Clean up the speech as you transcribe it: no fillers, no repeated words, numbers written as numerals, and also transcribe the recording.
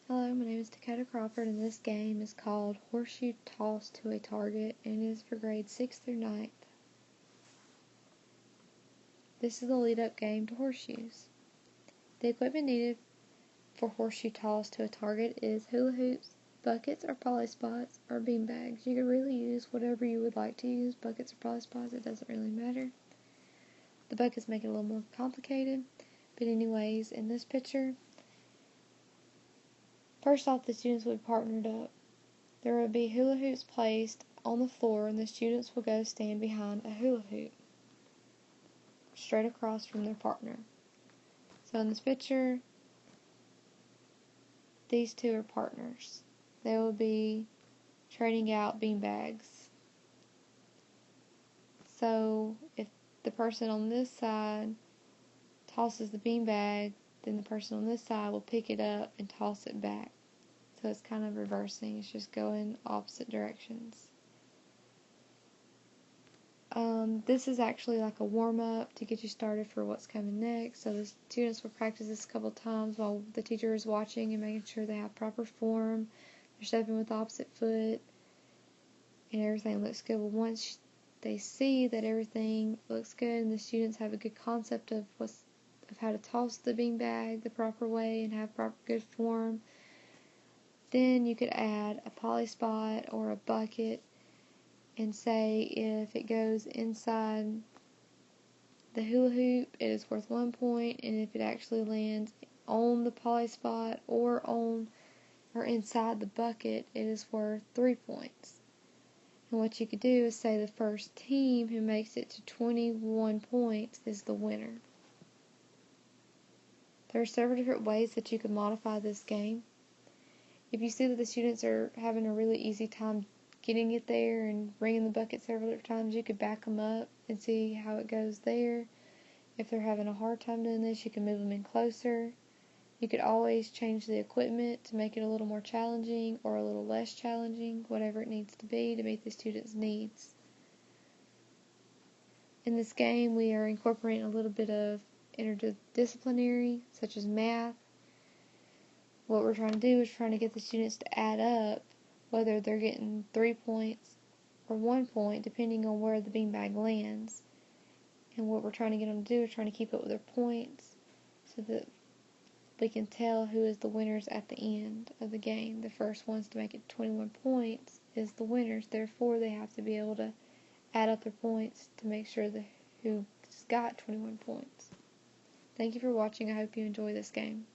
Hello, my name is Dakota Crawford, and this game is called Horseshoe Toss to a Target, and it is for grades 6th through 9th. This is the lead-up game to horseshoes. The equipment needed for horseshoe toss to a target is hula hoops, buckets or poly spots, or bean bags. You could really use whatever you would like to use, buckets or poly spots, it doesn't really matter. The buckets make it a little more complicated, but anyways, in this picture, first off, the students would be partnered up. There will be hula hoops placed on the floor, and the students will go stand behind a hula hoop, straight across from their partner. So in this picture, these two are partners. They will be trading out bean bags. So if the person on this side tosses the bean bag, then the person on this side will pick it up and toss it back. So it's kind of reversing, it's just going opposite directions. This is actually like a warm-up to get you started for what's coming next. So the students will practice this a couple times while the teacher is watching and making sure they have proper form, they're stepping with the opposite foot, and everything looks good. But once they see that everything looks good and the students have a good concept of how to toss the beanbag the proper way and have proper good form, then you could add a poly spot or a bucket and say if it goes inside the hula hoop, it is worth 1 point, and if it actually lands on the poly spot or inside the bucket, it is worth 3 points. And what you could do is say the first team who makes it to 21 points is the winner. There are several different ways that you can modify this game. If you see that the students are having a really easy time getting it there and bringing the bucket several different times, you could back them up and see how it goes there. If they're having a hard time doing this, you can move them in closer. You could always change the equipment to make it a little more challenging or a little less challenging, whatever it needs to be to meet the students' needs. In this game, we are incorporating a little bit of interdisciplinary, such as math. What we're trying to do is trying to get the students to add up whether they're getting 3 points or 1 point, depending on where the beanbag lands. And what we're trying to get them to do is trying to keep up with their points so that we can tell who is the winners at the end of the game. The first ones to make it 21 points is the winners. Therefore, they have to be able to add up their points to make sure who's got 21 points. Thank you for watching. I hope you enjoy this game.